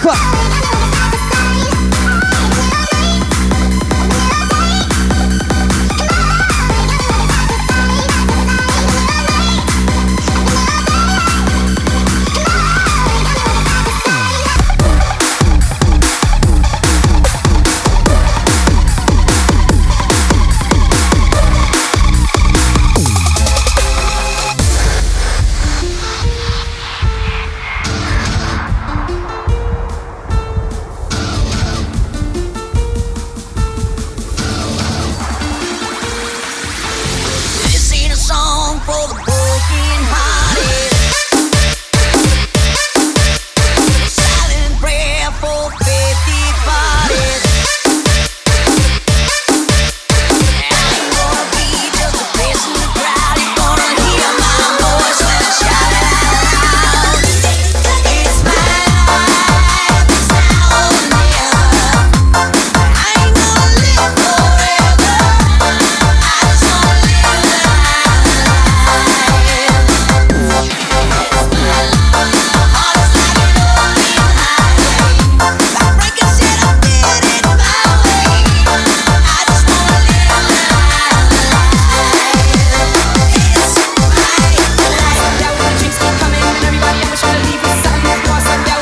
Aqua.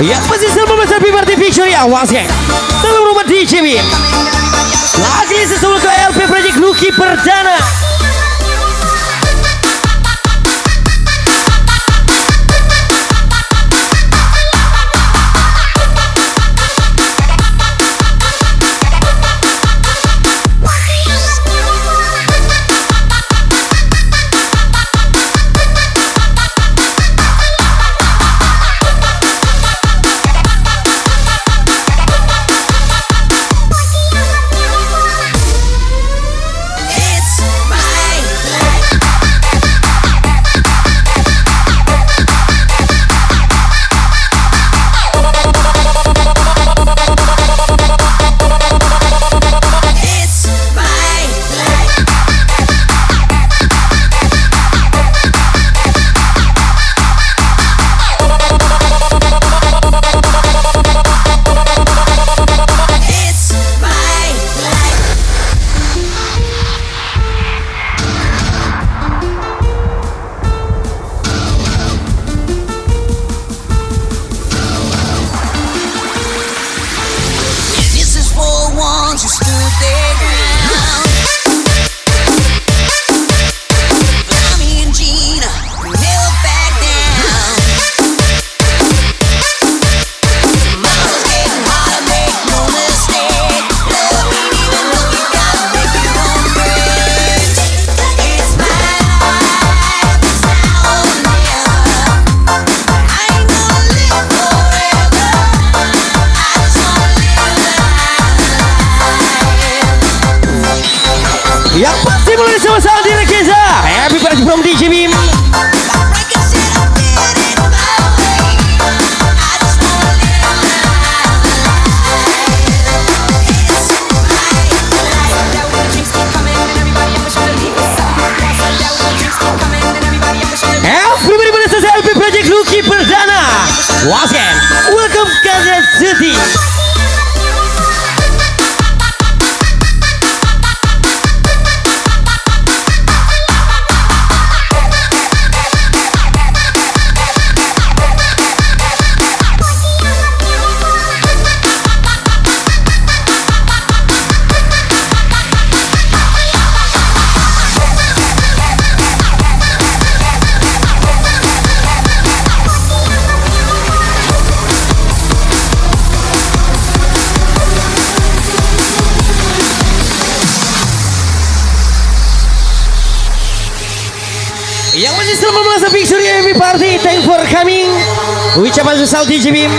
Ya, masih sama Mas Happy Party Picture ya, wasnya. Dalam rumah DJ Bim. Lagi sesuatu ke LP Project Lucky Perdana. Yang pasti mulai sama-sama di Rekeza. Happy Party from DJ Bim. Everybody selesai LP Project Lucky Perdana. Once again, welcome Kansas City. Yang masih selama masa picture Happy Party, thank for coming. Ucapan sesal DJ Bim.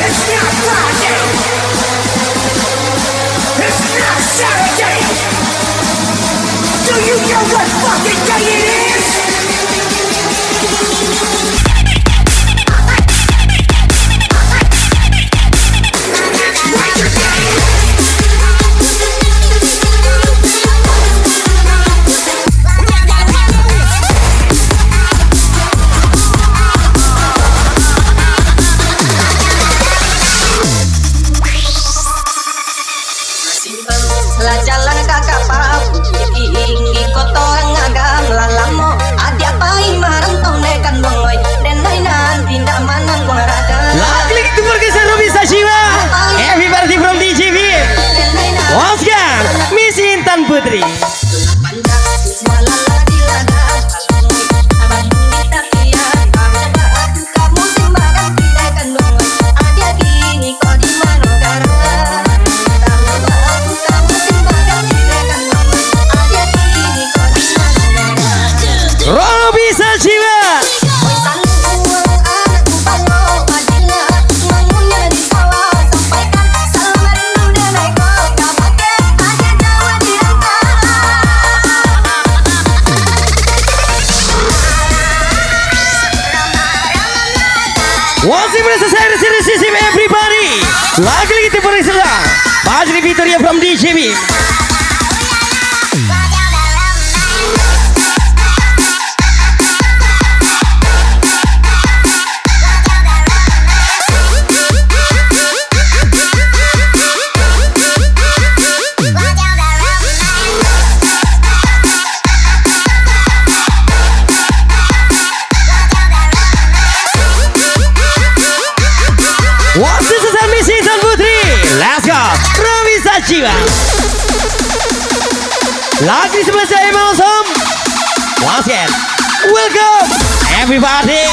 It's not Friday. It's not Saturday. Do you know what fucking day it is? lah jalan kakak papu tinggi kotor ngagam lalamo adia pai marantau nekan bongoy denai nan tindak manang waraga Lagi itu bergeser bisa Shiva. Happy birthday from DJV. Oscar, Miss Intan Putri. Robi Sachiwa. Wasip selesai sisi everybody. Lagi kita berserah. Bajri Victoria from DJB. Wasip selesai Miss Intan Putri. Let's go. Robi Sachiwa. Lagi sebelah saya Malsom. Once again, welcome everybody.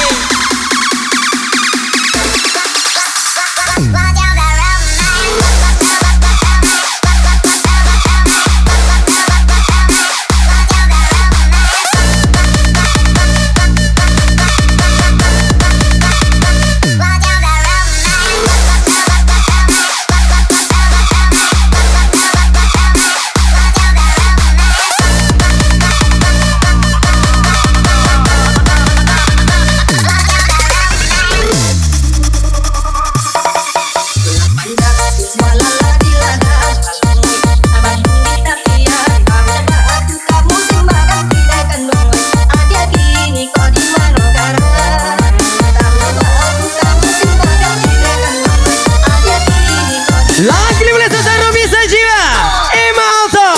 Lagi boleh selesai Robi Sachiwa. Emalto.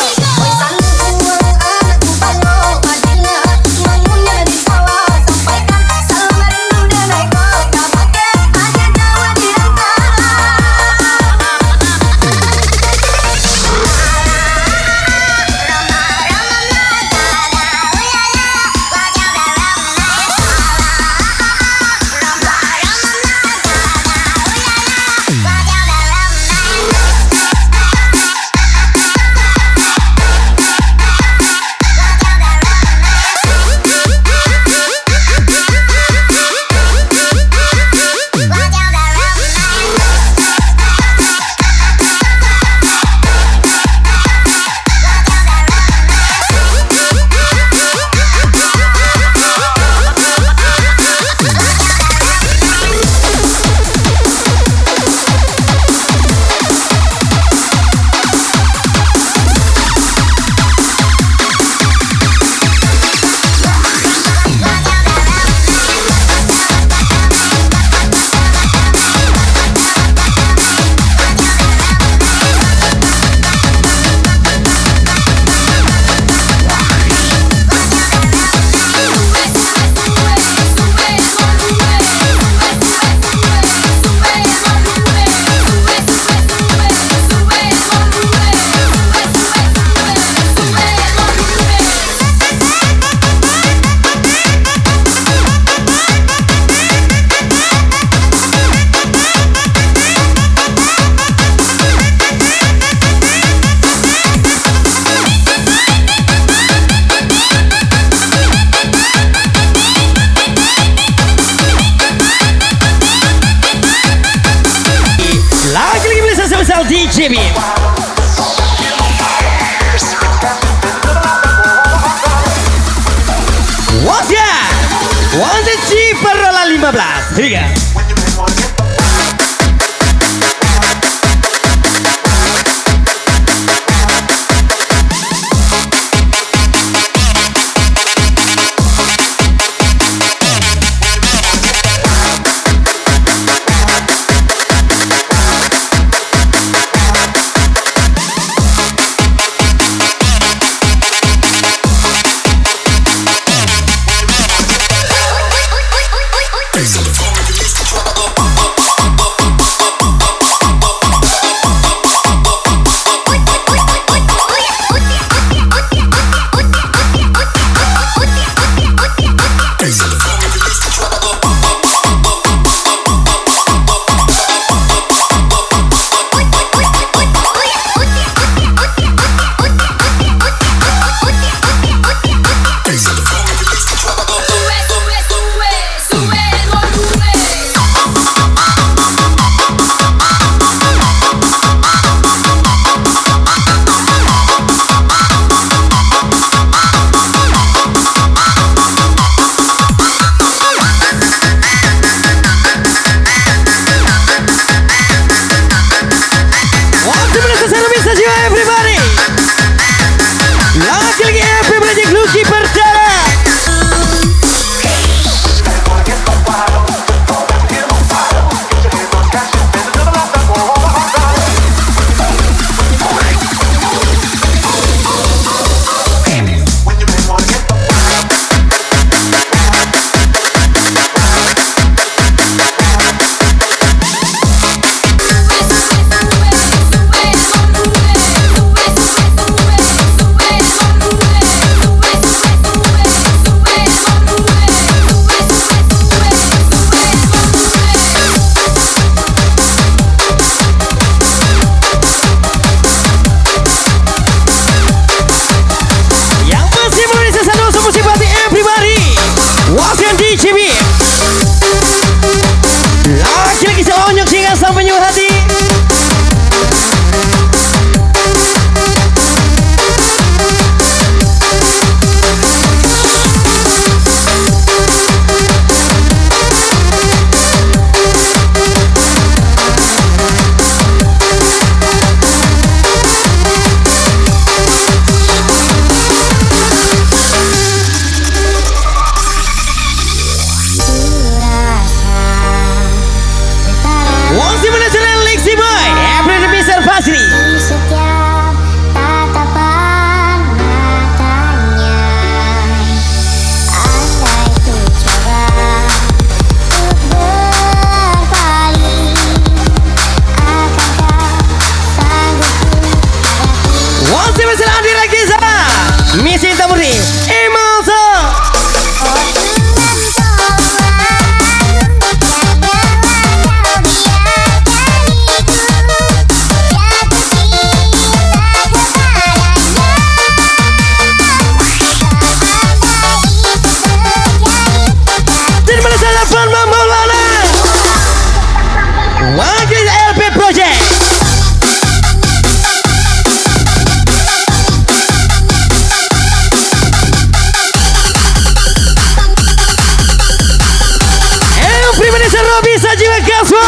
DJB. What's that? One G per la 15. Tiga. Masih bersama Andira Giza Misi Tamuri Emoso. Dan mana saja Farma Maulana Wakil LP Project. Robi Sajiwa Kaswa.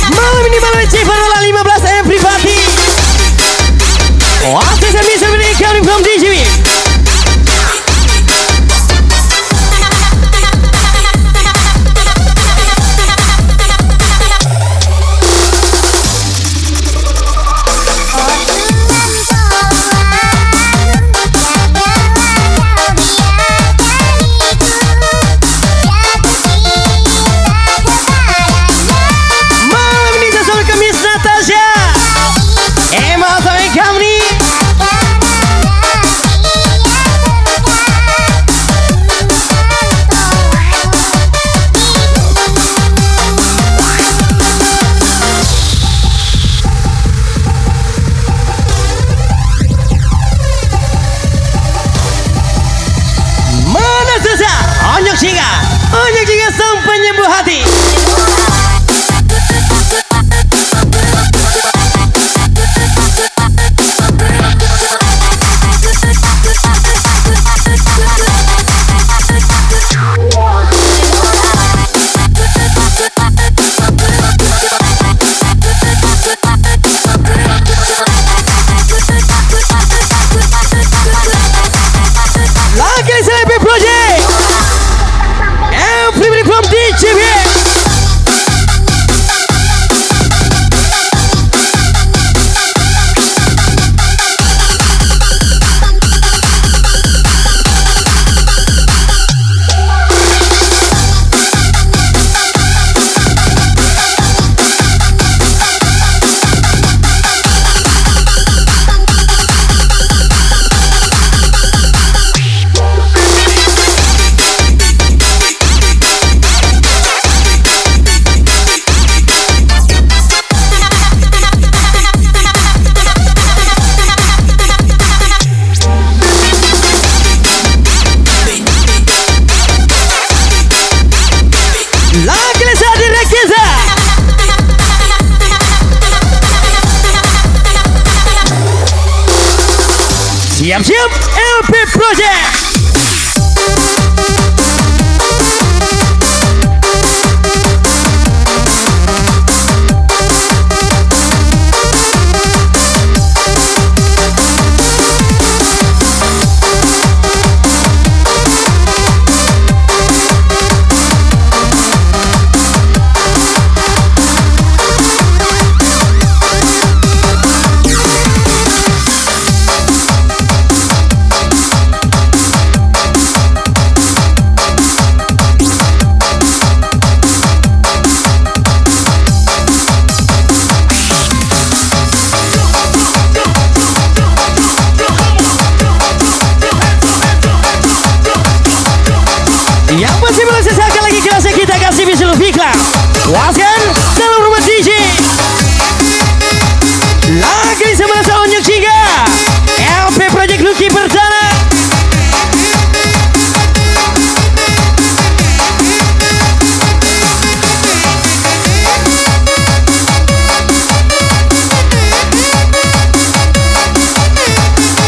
Malam ini malam Ciparola 15 everybody. What is the music coming from DJB? Malam ini sesama kami Natasha. Emma sampai kami. Onyek jika sang penyembuh hati. Lagi Celebrity Project. Everybody from DJB. Siap-siap LP Project. Yang masih belum sesakan lagi kelasnya kita kasih visual Fikra. Puaskan dalam rumah DJ. Lagi sama Onyek Jingga. LP Project Lucky Perdana.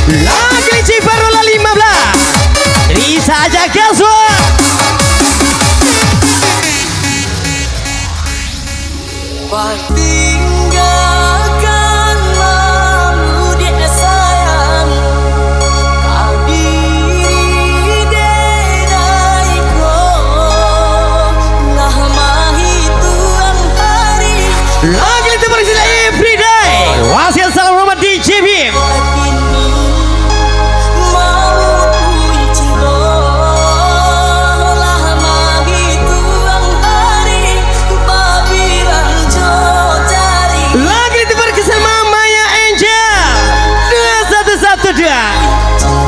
Lagi Ciparola 15. Ini saja Kaswa. Tinggalkanlah dia sayang kadiri denai ko Lagi itu bersila everyday. Wasiat salam hormat DJ Bim. Lagi itu berkesan Mamanya Angel 2112.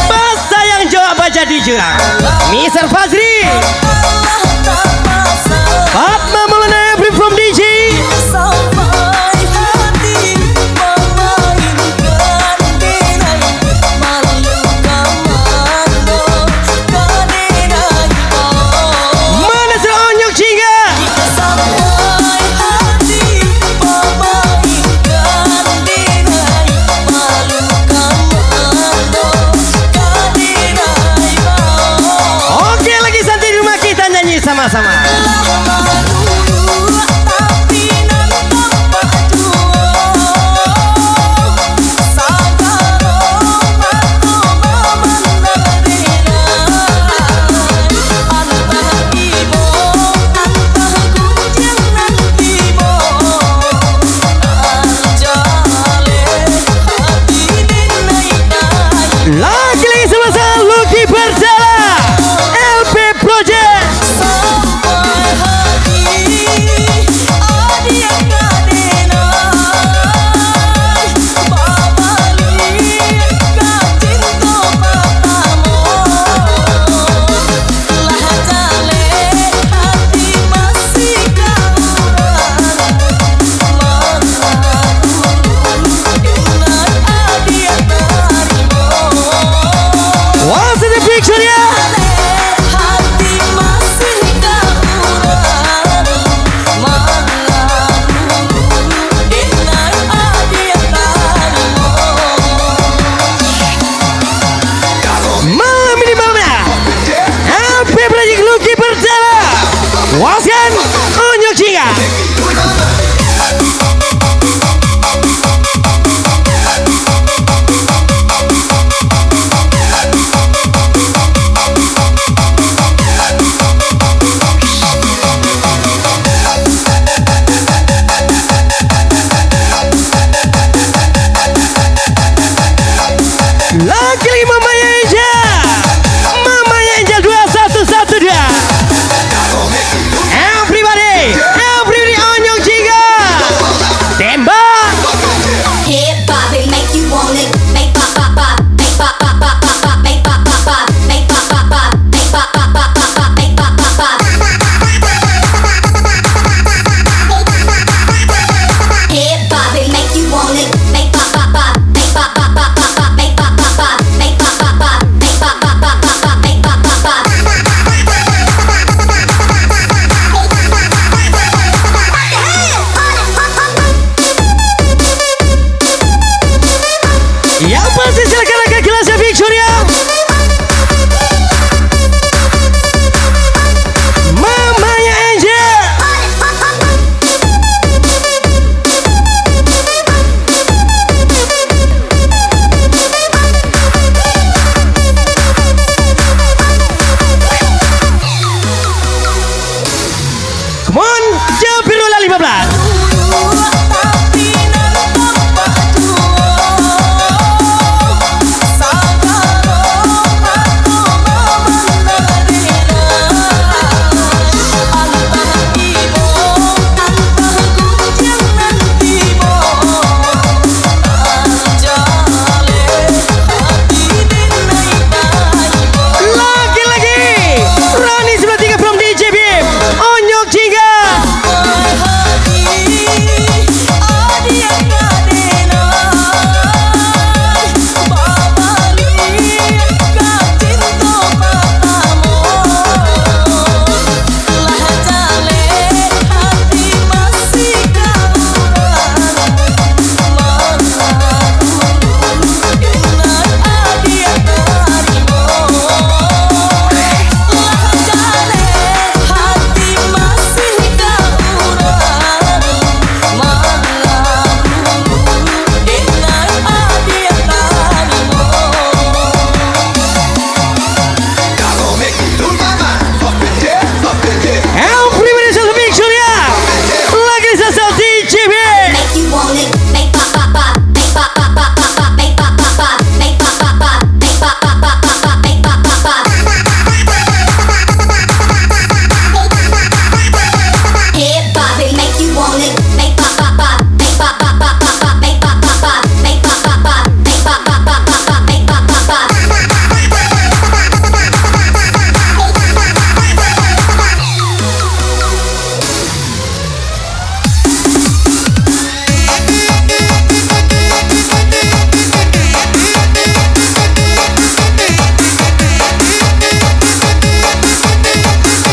Basta yang jawab baca di jurang Mr. Fazri Fatma Maulana Every from DJ. Mana sudah onyok jingga Oke lagi santai di rumah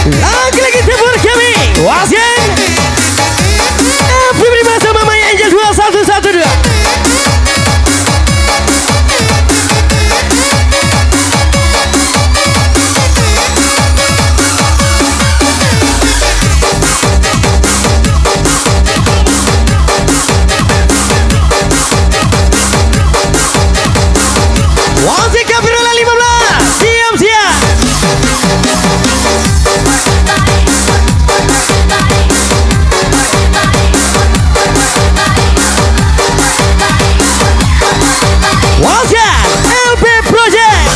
Lagi-lagi tepuk kami Wasgen Everybody masa Mamanya Angel 2112. Wasgen Capirola 15. Siap-siap. Wasgen LP Project.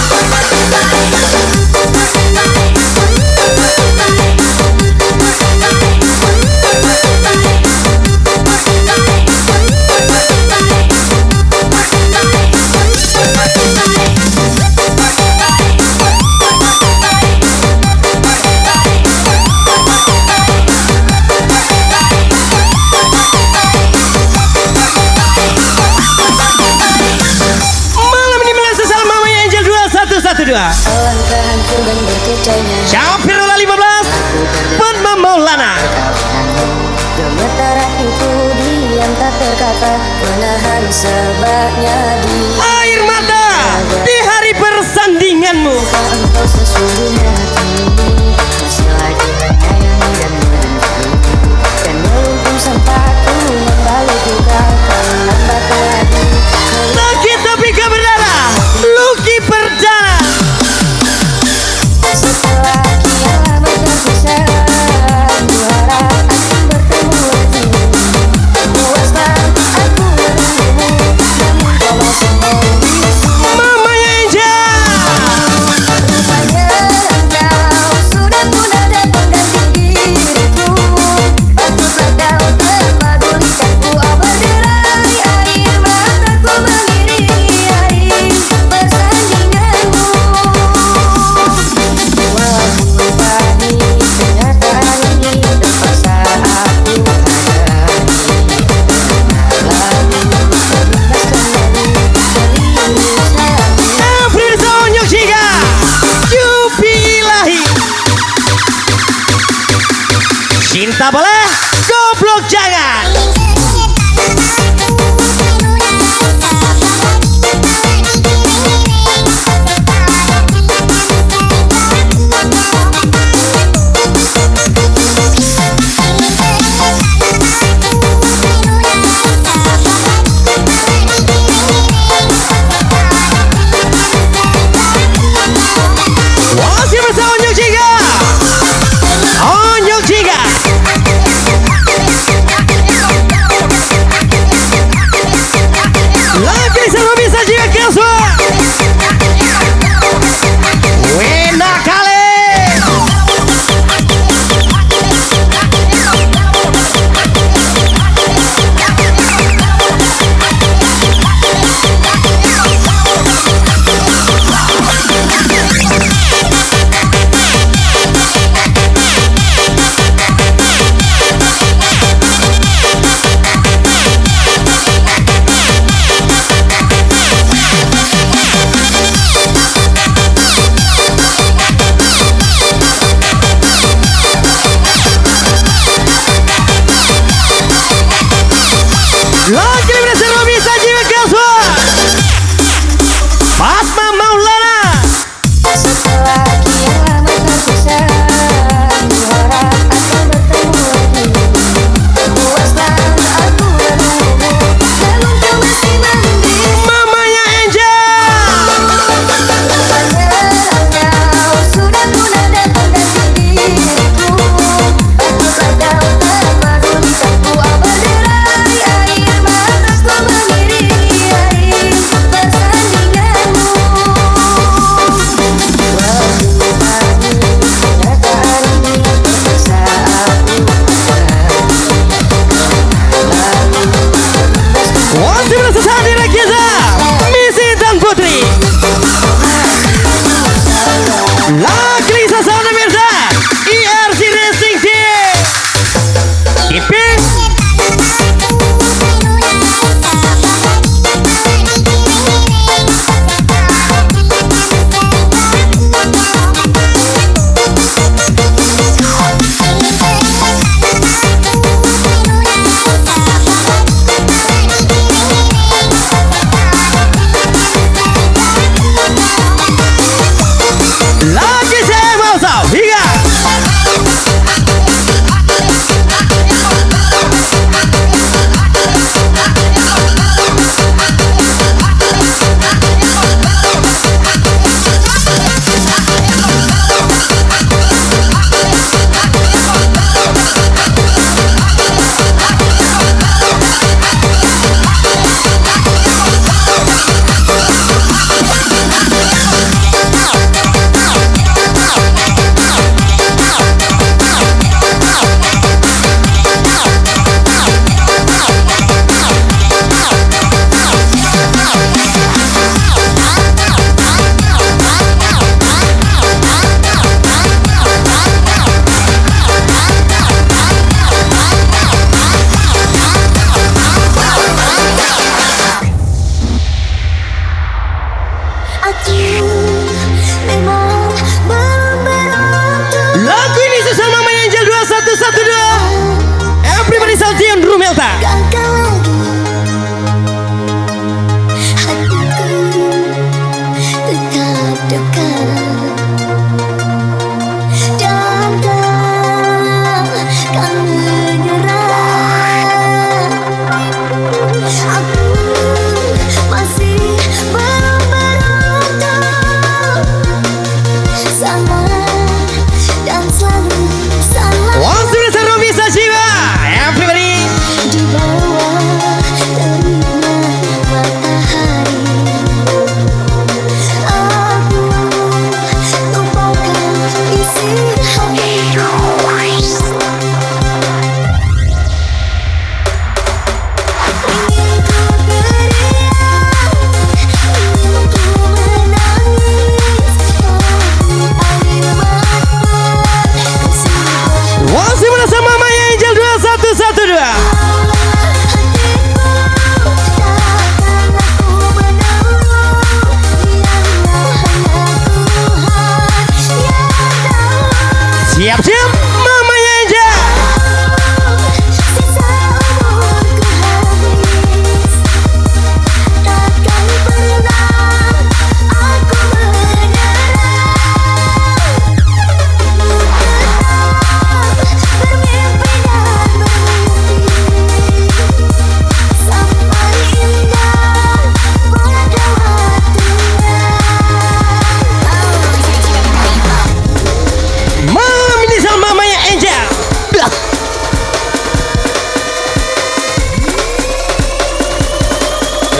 Malam ini melesat salam Mamanya Angel 2112. Alangkah hancur dan berkecainya Capirola 15. Padma Maulana. gemetar hatiku diam tak terkata menahan sebabnya di Air mata di hari persandinganmu. engkau sesungguhnya hati masih lagi menyayangi dan menunggu dan melumpuh sempatku membalik duka lambat lagi Sakit tapi gak berdarah. Lucky Perdana. setelah kian lama terpisah berharap aku bertemu lagi puaslah aku menunggumu namun kau masih mau bisu Mamanya Angel. rupanya engkau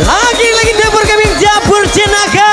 Lagi dapur kami dapur jenaka.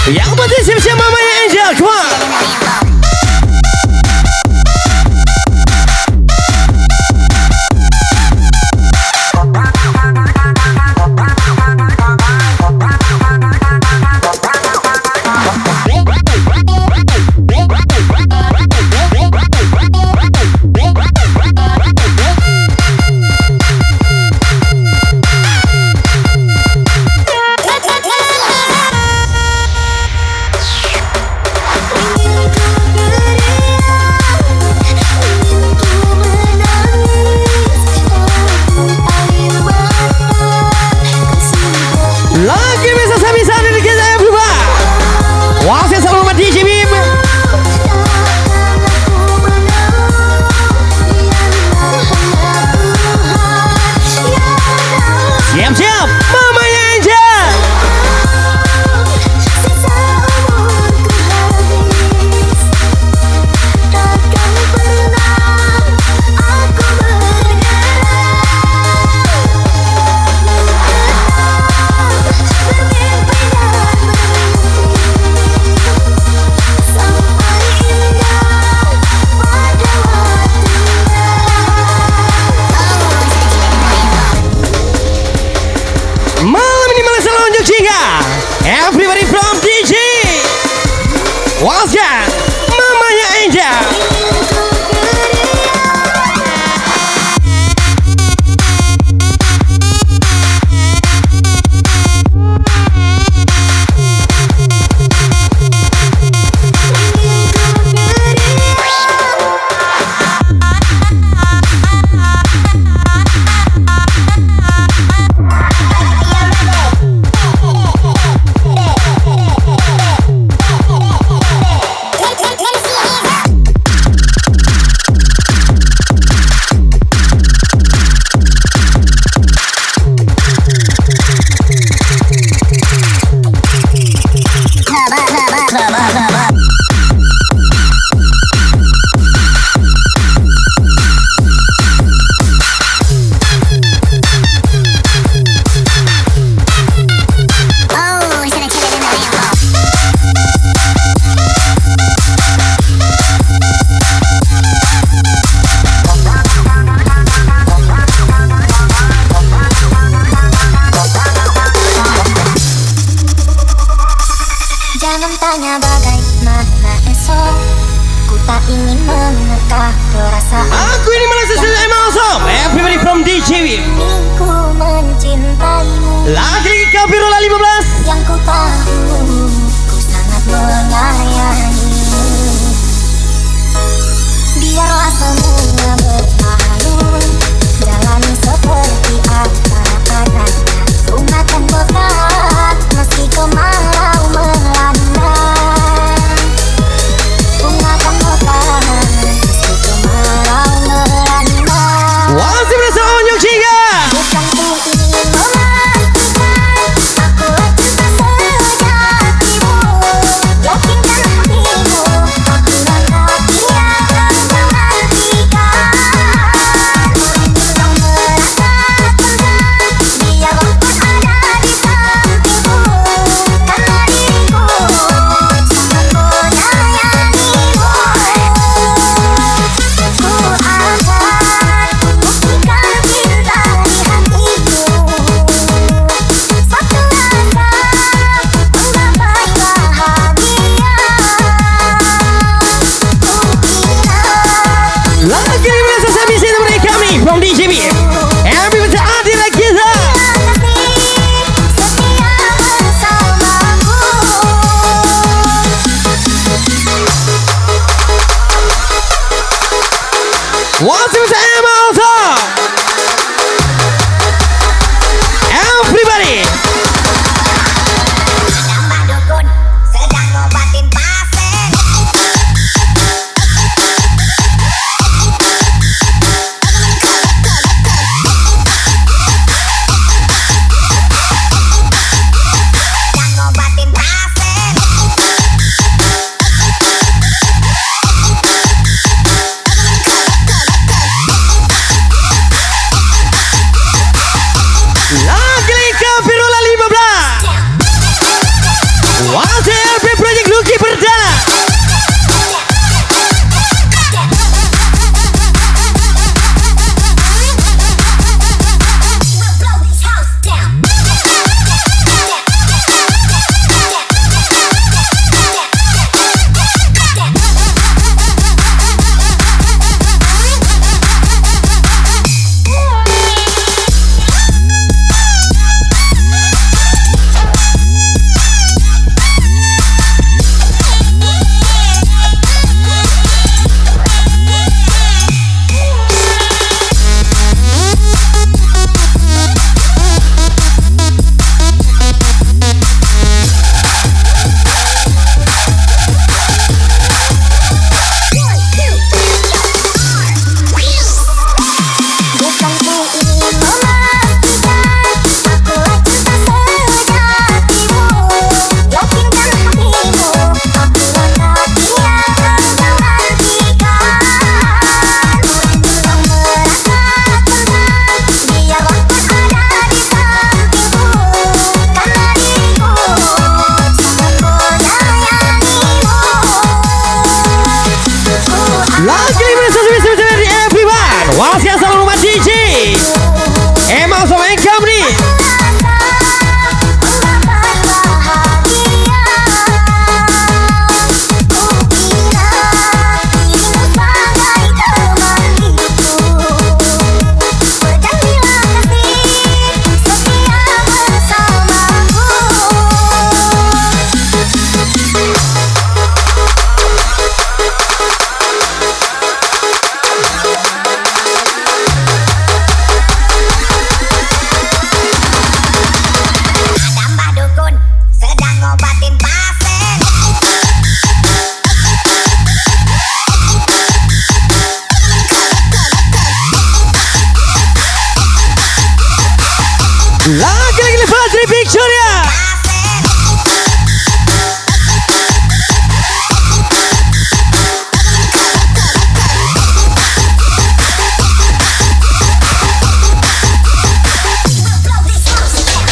Yang penting siap-siap mamanya Angel, come on. Lagi bisa bisa dari kita yang berubah. Wasit sama DJ Bim. Siap-siap mamanya Angel. Malam ini malah selalu unjuk jingga. Everybody from DJ Wasga mamanya Angel. Jangan tanya bagaimana esok, ku tak ingin menerka perasaan. Aku ini malah sesuatu emang awesome. Everybody from DJ Bim. Ku mencintaimu, Lagi Kapirula 15. yang ku tahu ku sangat menyayangimu. Biarlah semua berlalu, jalani seperti apa adanya. Ku akan bertahan meski kemarau melanda. Ku akan bertahan meski kemarau melanda. Wasit berasa unjuk jingga. Bukan ku ingin memastikan aku cinta sejatimu. Yakinkan hatimu, aku dan hati yang menantikan. Yang merasa tegang, biar waktu ada di sampingmu. Karena diriku sangat menyayangimu. Ku akan buktikan cinta di hatimu. Satu rasa menggapai bahagia. Ku kira Lagi berasa saya bisa Live from DJB. Happy birthday Adi Rakisa. Setia bersamaku. What's with Emma also? Everybody. Nama dukun sedang ngobatin pasien. Sedang ngobatin pasien. Lagi Kapirula 15. What's LP Project Lucky Perdana. We'll blow this house down. Bukan ku ingin memastikan akulah cinta sejatimu. Yakinkan hatimu, akulah hati yang engkau nantikan. Belum merasa tenang, biarlah tak ada di sampingku. Karena diriku sangat menyayangimu. Lagi 15 dari everyone. What's yang selalu rumah DJ. Emma sama Engkam nih. Mbah dukun sedang ngobatin pasien. Lagi Fajri Victoria. We'll blow this house down.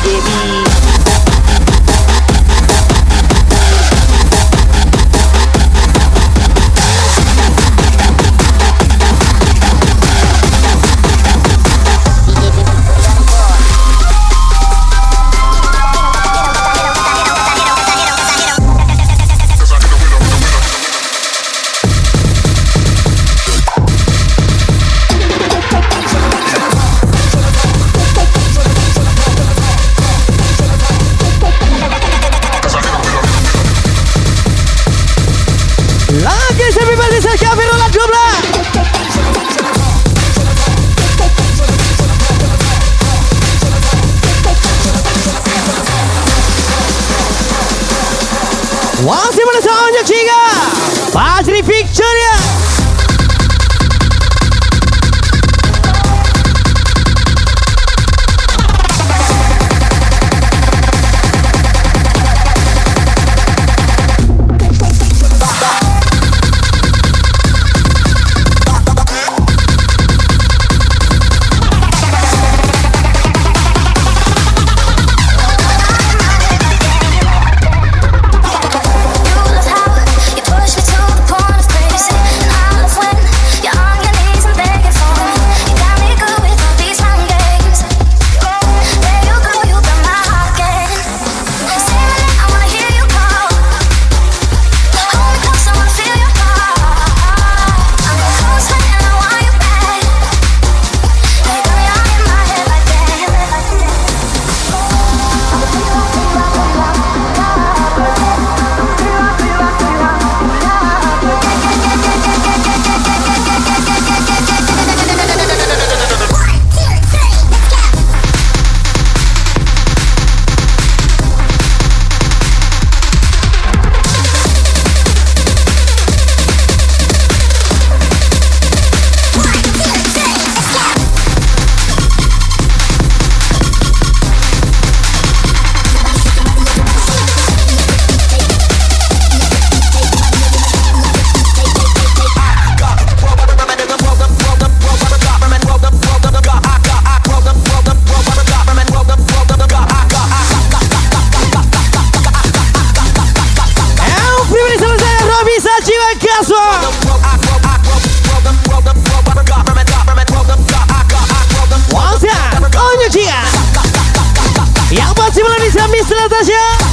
baby. Lagi sampai pasti saya Firula 12. Masih mana soalnya Ciga Pasri Victoria. Yang pasti Melani Sami Natasha.